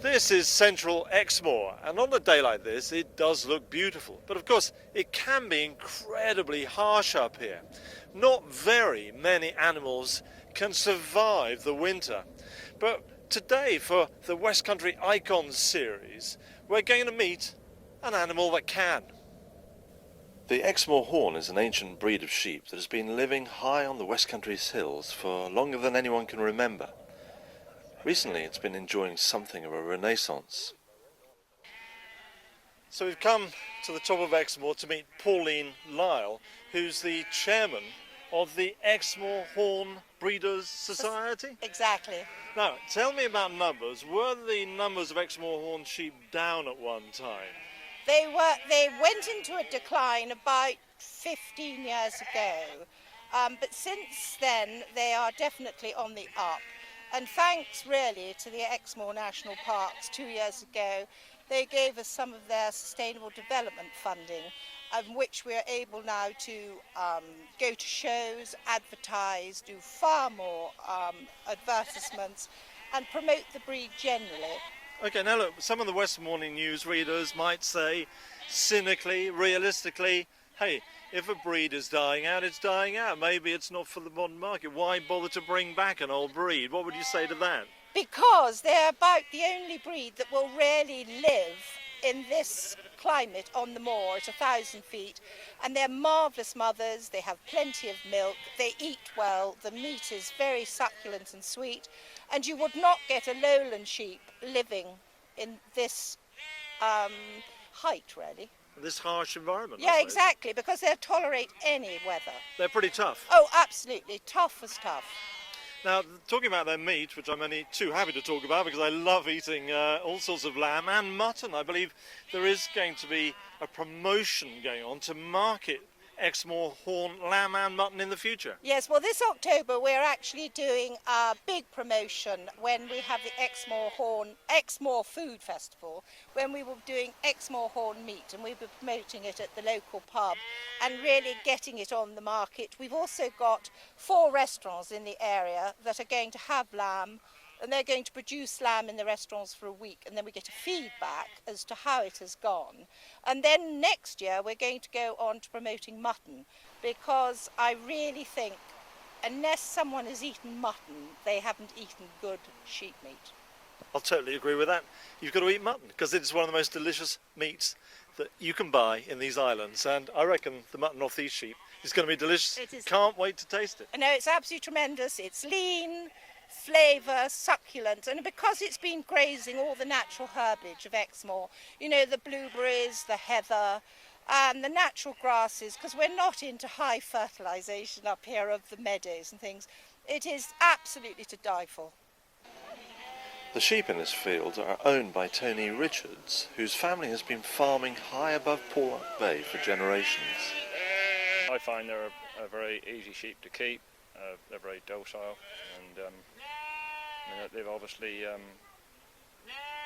This is central Exmoor, and on a day like this it does look beautiful, but of course it can be incredibly harsh up here. Not very many animals can survive the winter, but today for the West Country Icons series we're going to meet an animal that can. The Exmoor Horn is an ancient breed of sheep that has been living high on the West Country's hills for longer than anyone can remember. Recently it's been enjoying something of a renaissance. So we've come to the top of Exmoor to meet Pauline Lyle, who's the chairman of the Exmoor Horn Breeders' Society. Exactly. Now, tell me about numbers. Were the numbers of Exmoor Horn sheep down at one time? They went into a decline about 15 years ago, but since then they are definitely on the up. And thanks really to the Exmoor National Parks 2 years ago, they gave us some of their sustainable development funding, which we're able now to go to shows, advertise, do far more advertisements and promote the breed generally. Okay, now look, some of the West Morning News readers might say, cynically, realistically, hey, if a breed is dying out, it's dying out. Maybe it's not for the modern market. Why bother to bring back an old breed? What would you say to that? Because they're about the only breed that will really live in this climate on the moor at 1,000 feet. And they're marvellous mothers, they have plenty of milk, they eat well, the meat is very succulent and sweet. And you would not get a lowland sheep living in this height, really. This harsh environment. Yeah, exactly, because they'll tolerate any weather. They're pretty tough. Oh, absolutely, tough as tough. Now, talking about their meat, which I'm only too happy to talk about because I love eating all sorts of lamb and mutton, I believe there is going to be a promotion going on to market Exmoor Horn lamb and mutton in the future. Yes, well this October we're actually doing a big promotion when we have the Exmoor Food Festival, when we will be doing Exmoor Horn meat, and we'll be promoting it at the local pub and really getting it on the market. We've also got 4 restaurants in the area that are going to have lamb, and they're going to produce lamb in the restaurants for a week, and then we get a feedback as to how it has gone. And then next year we're going to go on to promoting mutton, because I really think unless someone has eaten mutton, they haven't eaten good sheep meat. I'll totally agree with that. You've got to eat mutton because it's one of the most delicious meats that you can buy in these islands, and I reckon the mutton off these sheep is going to be delicious. It is. Can't wait to taste it. No, it's absolutely tremendous. It's lean, flavour, succulent, and because it's been grazing all the natural herbage of Exmoor, you know, the blueberries, the heather, and the natural grasses, because we're not into high fertilisation up here of the meadows and things, it is absolutely to die for. The sheep in this field are owned by Tony Richards, whose family has been farming high above Port Bay for generations. I find they're a very easy sheep to keep. They're very docile, and they've obviously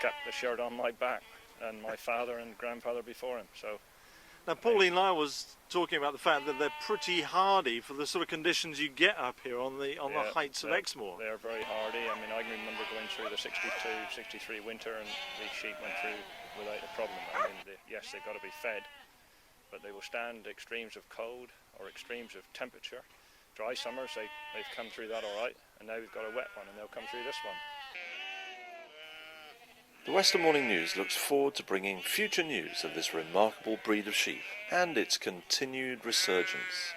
kept the shirt on my back, and my father and grandfather before him. So, now Pauline Lyle was talking about the fact that they're pretty hardy for the sort of conditions you get up here on the heights of Exmoor. They're very hardy. I mean, I can remember going through the 62, 63 winter, and these sheep went through without a problem. I mean, yes, they've got to be fed, but they will stand extremes of cold or extremes of temperature. Dry summers, they've come through that all right, and now we've got a wet one, and they'll come through this one. The Western Morning News looks forward to bringing future news of this remarkable breed of sheep and its continued resurgence.